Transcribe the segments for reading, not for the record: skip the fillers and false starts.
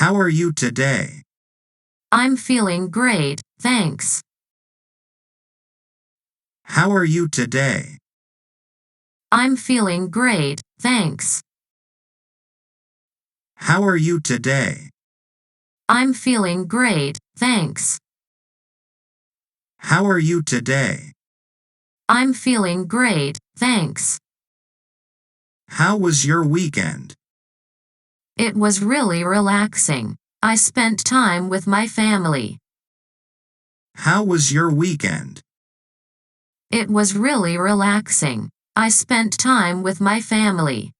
How are you today? I'm feeling great, thanks. How are you today? I'm feeling great, thanks. How are you today? I'm feeling great, thanks. How are you today? I'm feeling great, thanks. How was your weekend? It was really relaxing. I spent time with my family. How was your weekend? It was really relaxing. I spent time with my family.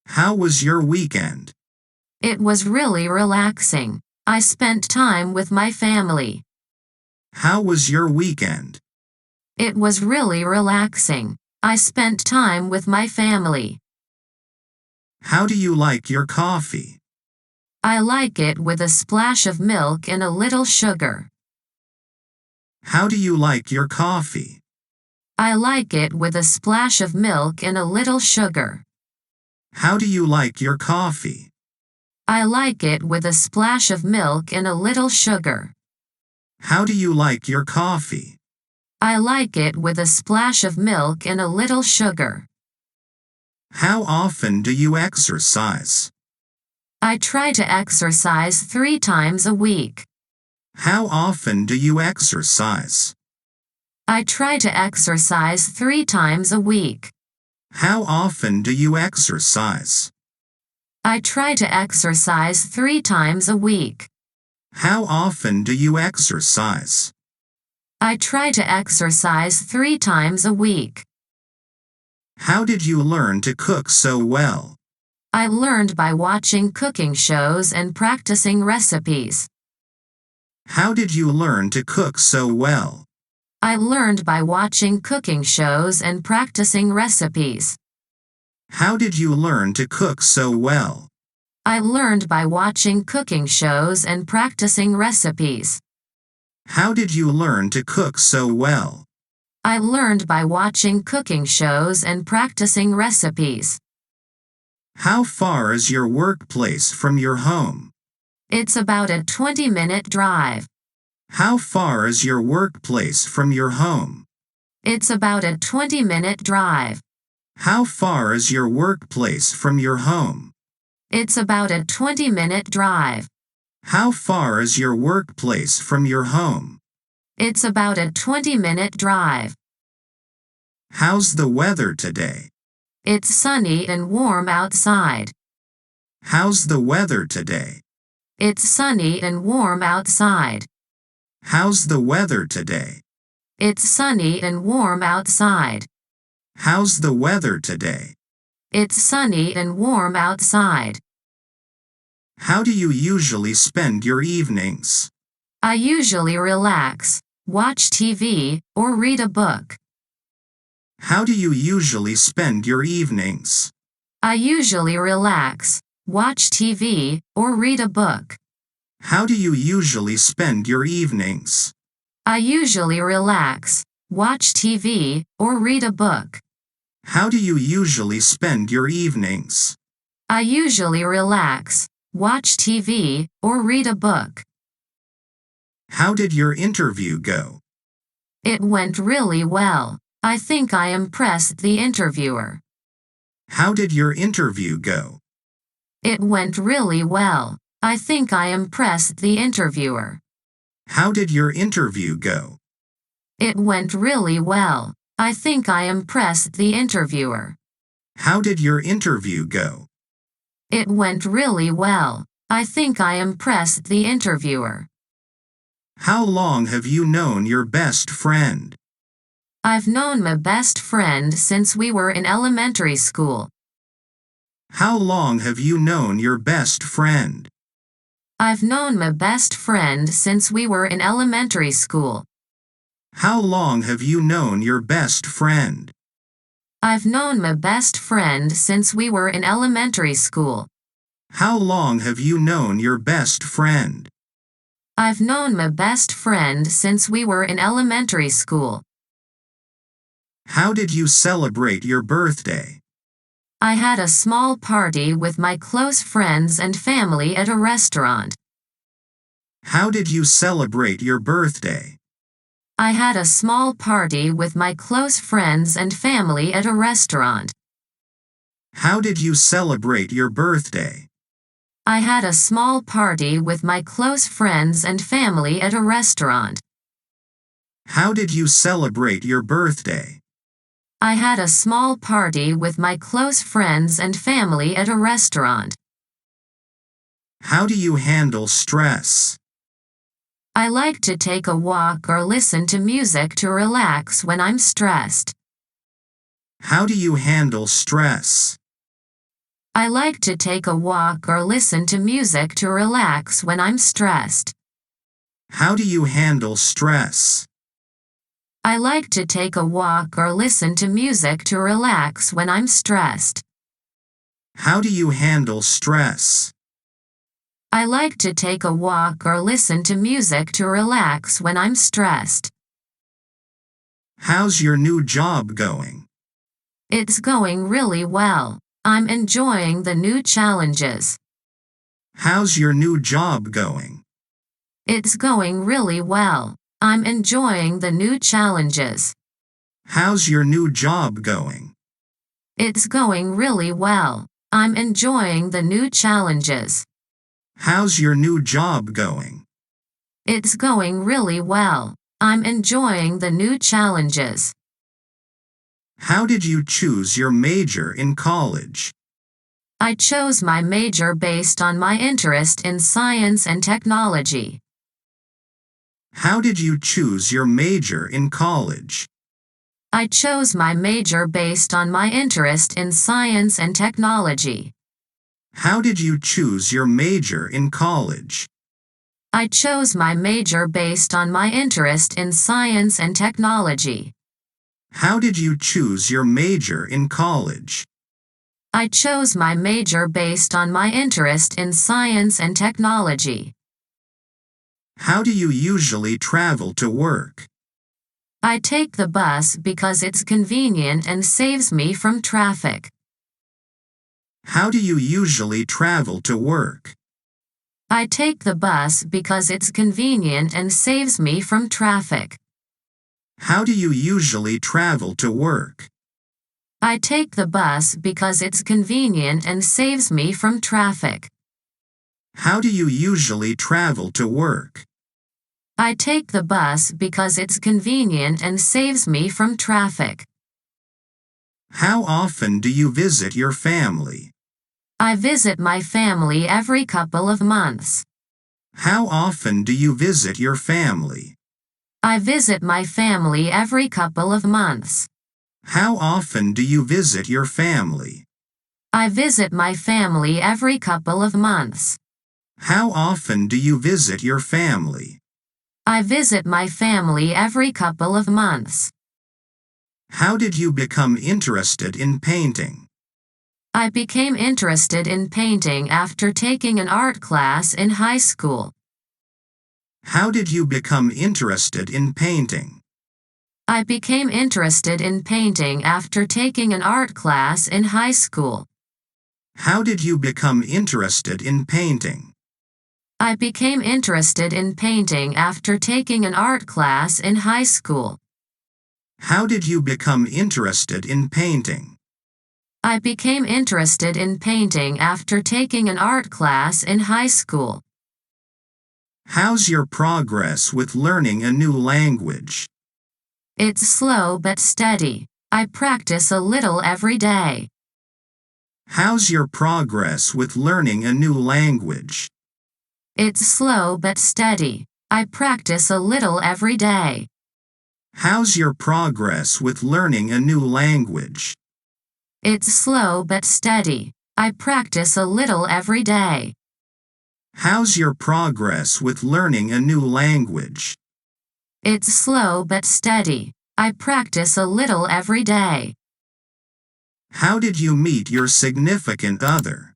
How was your weekend? It was really relaxing. I spent time with my family. How was your weekend? It was really relaxing. I spent time with my family. How do you like your coffee? I like it with a splash of milk and a little sugar. How do you like your coffee? I like it with a splash of milk and a little sugar. How do you like your coffee? I like it with a splash of milk and a little sugar. How do you like your coffee? I like it with a splash of milk and a little sugar. How often do you exercise? I try to exercise 3 times a week. How often do you exercise? I try to exercise 3 times a week. How often do you exercise? I try to exercise 3 times a week. How often do you exercise? I try to exercise 3 times a week. How did you learn to cook so well? I learned by watching cooking shows and practicing recipes. How did you learn to cook so well? I learned by watching cooking shows and practicing recipes. How did you learn to cook so well? I learned by watching cooking shows and practicing recipes. How did you learn to cook so well? I learned by watching cooking shows and practicing recipes. How far is your workplace from your home? It's about a 20-minute drive. How far is your workplace from your home? It's about a 20-minute drive. How far is your workplace from your home? It's about a 20-minute drive. How far is your workplace from your home? It's about a 20-minute drive. How's the weather today? It's sunny and warm outside. How's the weather today? It's sunny and warm outside. How's the weather today? It's sunny and warm outside. How's the weather today? It's sunny and warm outside. How do you usually spend your evenings? I usually relax, watch TV, or read a book. How do you usually spend your evenings? I usually relax, watch TV, or read a book. How do you usually spend your evenings? I usually relax, watch TV, or read a book. How do you usually spend your evenings? I usually relax, watch TV, or read a book. How did your interview go? It went really well. I think I impressed the interviewer. How did your interview go? It went really well. I think I impressed the interviewer. How did your interview go? It went really well. I think I impressed the interviewer. How did your interview go? It went really well. I think I impressed the interviewer. How long have you known your best friend? I've known my best friend since we were in elementary school. How long have you known your best friend? I've known my best friend since we were in elementary school. How long have you known your best friend? I've known my best friend since we were in elementary school. How long have you known your best friend? I've known my best friend since we were in elementary school. How did you celebrate your birthday? I had a small party with my close friends and family at a restaurant. How did you celebrate your birthday? I had a small party with my close friends and family at a restaurant. How did you celebrate your birthday? I had a small party with my close friends and family at a restaurant. How did you celebrate your birthday? I had a small party with my close friends and family at a restaurant. How do you handle stress? I like to take a walk or listen to music to relax when I'm stressed. How do you handle stress? I like to take a walk or listen to music to relax when I'm stressed. How do you handle stress? I like to take a walk or listen to music to relax when I'm stressed. How do you handle stress? I like to take a walk or listen to music to relax when I'm stressed. How's your new job going? It's going really well. I'm enjoying the new challenges. How's your new job going? It's going really well. I'm enjoying the new challenges. How's your new job going? It's going really well. I'm enjoying the new challenges. How's your new job going? It's going really well. I'm enjoying the new challenges. How did you choose your major in college? I chose my major based on my interest in science and technology. How did you choose your major in college? I chose my major based on my interest in science and technology. How did you choose your major in college? I chose my major based on my interest in science and technology. How did you choose your major in college? I chose my major based on my interest in science and technology. How do you usually travel to work? I take the bus because it's convenient and saves me from traffic. How do you usually travel to work? I take the bus because it's convenient and saves me from traffic. How do you usually travel to work? I take the bus because it's convenient and saves me from traffic. How do you usually travel to work? I take the bus because it's convenient and saves me from traffic. How often do you visit your family? I visit my family every couple of months. How often do you visit your family? I visit my family every couple of months. How often do you visit your family? I visit my family every couple of months. How often do you visit your family? I visit my family every couple of months. How did you become interested in painting? I became interested in painting after taking an art class in high school. How did you become interested in painting? I became interested in painting after taking an art class in high school. How did you become interested in painting? I became interested in painting after taking an art class in high school. How did you become interested in painting? I became interested in painting after taking an art class in high school. How's your progress with learning a new language? It's slow but steady. I practice a little every day. How's your progress with learning a new language? It's slow but steady. I practice a little every day. How's your progress with learning a new language? It's slow but steady. I practice a little every day. How's your progress with learning a new language? It's slow but steady. I practice a little every day. How did you meet your significant other?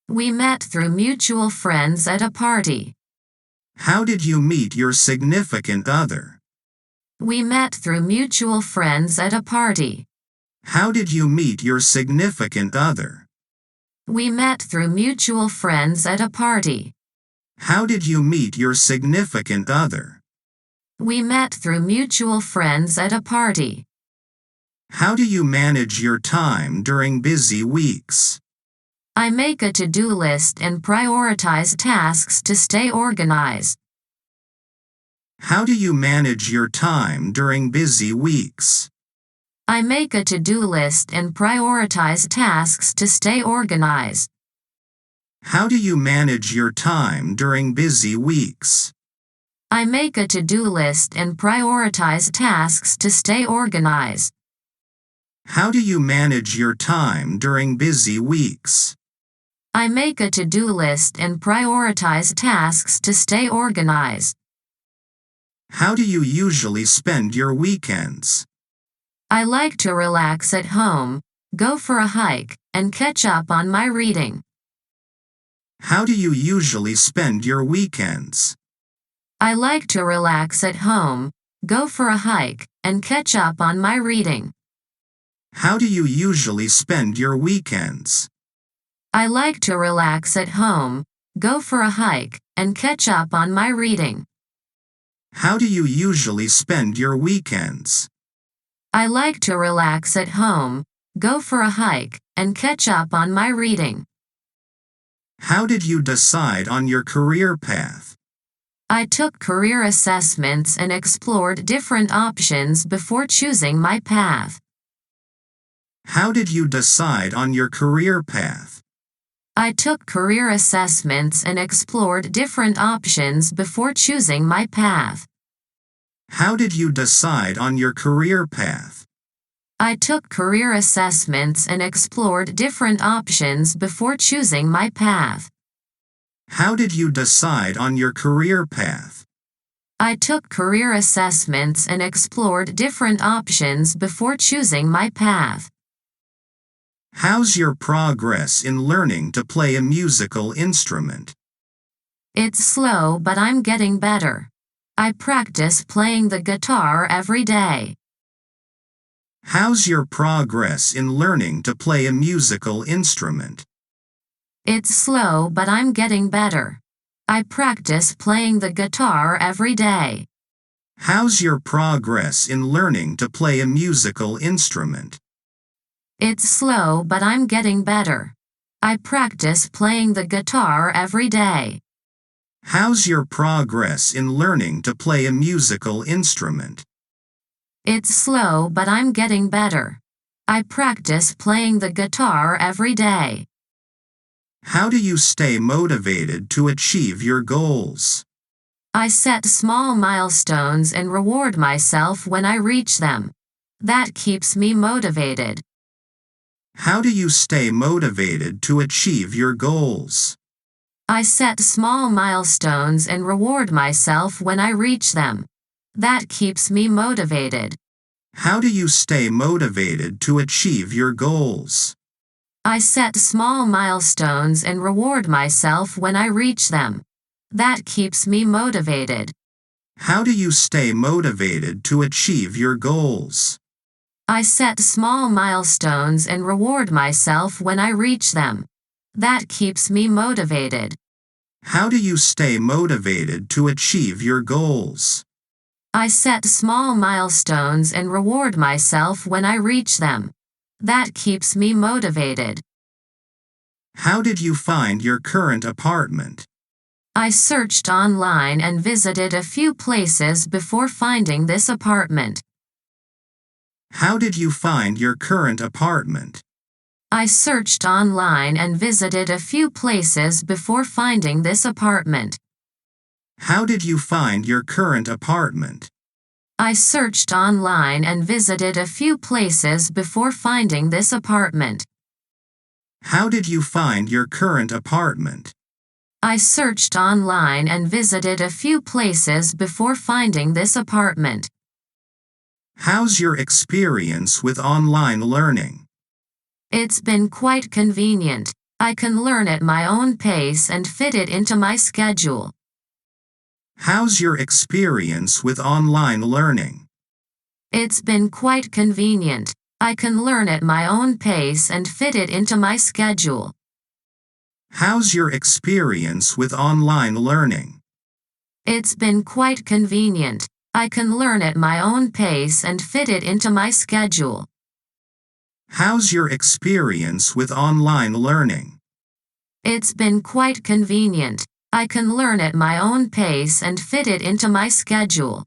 We met through mutual friends at a party. How did you meet your significant other? We met through mutual friends at a party. How did you meet your significant other? We met through mutual friends at a party. How did you meet your significant other? We met through mutual friends at a party. How do you manage your time during busy weeks? I make a to-do list and prioritize tasks to stay organized. How do you manage your time during busy weeks? I make a to-do list and prioritize tasks to stay organized. How do you manage your time during busy weeks? I make a to-do list and prioritize tasks to stay organized. How do you manage your time during busy weeks? I make a to-do list and prioritize tasks to stay organized. How do you usually spend your weekends? I like to relax at home, go for a hike, and catch up on my reading. How do you usually spend your weekends? I like to relax at home, go for a hike, and catch up on my reading. How do you usually spend your weekends? I like to relax at home, go for a hike, and catch up on my reading. How do you usually spend your weekends? I like to relax at home, go for a hike, and catch up on my reading. How did you decide on your career path? I took career assessments and explored different options before choosing my path. How did you decide on your career path? I took career assessments and explored different options before choosing my path. How did you decide on your career path? I took career assessments and explored different options before choosing my path. How did you decide on your career path? I took career assessments and explored different options before choosing my path. How's your progress in learning to play a musical instrument? It's slow, but I'm getting better. I practice playing the guitar every day. How's your progress in learning to play a musical instrument? It's slow, but I'm getting better. I practice playing the guitar every day. How's your progress in learning to play a musical instrument? It's slow, but I'm getting better. I practice playing the guitar every day. How's your progress in learning to play a musical instrument? It's slow, but I'm getting better. I practice playing the guitar every day. How do you stay motivated to achieve your goals? I set small milestones and reward myself when I reach them. That keeps me motivated. How do you stay motivated to achieve your goals? I set small milestones and reward myself when I reach them. That keeps me motivated. How do you stay motivated to achieve your goals? I set small milestones and reward myself when I reach them. That keeps me motivated. How do you stay motivated to achieve your goals? I set small milestones and reward myself when I reach them. That keeps me motivated. How do you stay motivated to achieve your goals? I set small milestones and reward myself when I reach them. That keeps me motivated. How did you find your current apartment? I searched online and visited a few places before finding this apartment. How did you find your current apartment? I searched online and visited a few places before finding this apartment. How did you find your current apartment? I searched online and visited a few places before finding this apartment. How did you find your current apartment? I searched online and visited a few places before finding this apartment. How's your experience with online learning? It's been quite convenient. I can learn at my own pace and fit it into my schedule. How's your experience with online learning? It's been quite convenient. I can learn at my own pace and fit it into my schedule. How's your experience with online learning? It's been quite convenient. I can learn at my own pace and fit it into my schedule. How's your experience with online learning? It's been quite convenient. I can learn at my own pace and fit it into my schedule.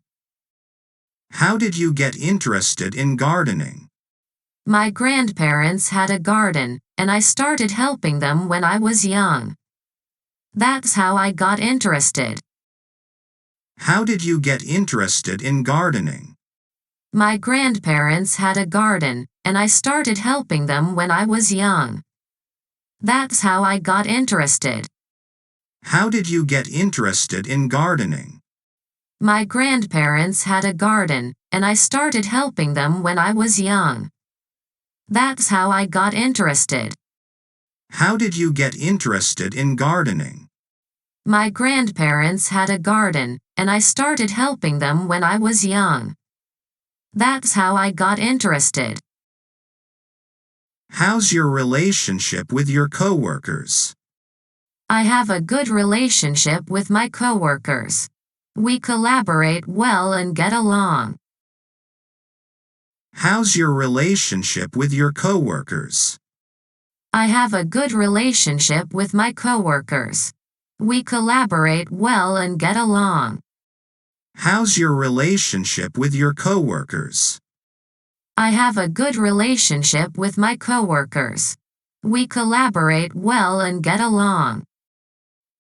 How did you get interested in gardening? My grandparents had a garden, and I started helping them when I was young. That's how I got interested. How did you get interested in gardening? My grandparents had a garden, and I started helping them when I was young. That's how I got interested. How did you get interested in gardening? My grandparents had a garden, and I started helping them when I was young. That's how I got interested. How did you get interested in gardening? My grandparents had a garden, and I started helping them when I was young. That's how I got interested. How's your relationship with your coworkers? I have a good relationship with my coworkers. We collaborate well and get along. How's your relationship with your coworkers? I have a good relationship with my coworkers. We collaborate well and get along. How's your relationship with your coworkers? I have a good relationship with my coworkers. We collaborate well and get along.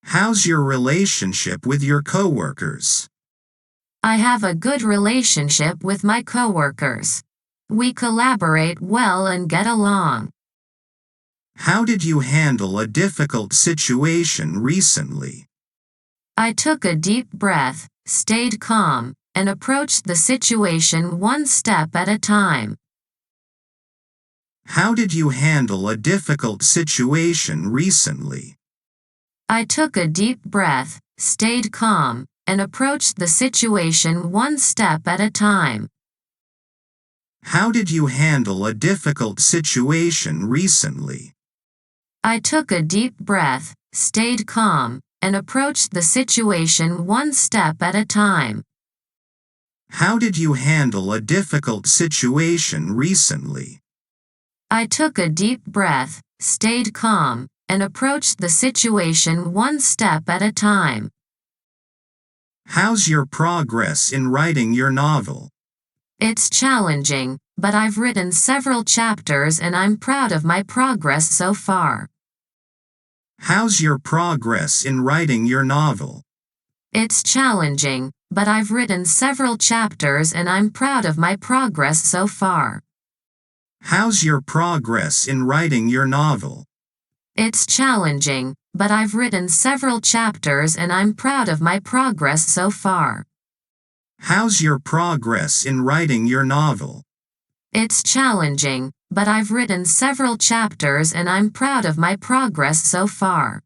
How's your relationship with your coworkers? I have a good relationship with my coworkers. We collaborate well and get along. How did you handle a difficult situation recently? I took a deep breath, stayed calm, and approached the situation one step at a time. How did you handle a difficult situation recently? I took a deep breath, stayed calm, and approached the situation one step at a time. How did you handle a difficult situation recently? I took a deep breath, stayed calm, and approached the situation one step at a time. How did you handle a difficult situation recently? I took a deep breath, stayed calm, and approached the situation one step at a time. How's your progress in writing your novel? It's challenging, but I've written several chapters and I'm proud of my progress so far. How's your progress in writing your novel? It's challenging, but I've written several chapters and I'm proud of my progress so far. How's your progress in writing your novel? It's challenging, but I've written several chapters and I'm proud of my progress so far. How's your progress in writing your novel? It's challenging, but I've written several chapters and I'm proud of my progress so far.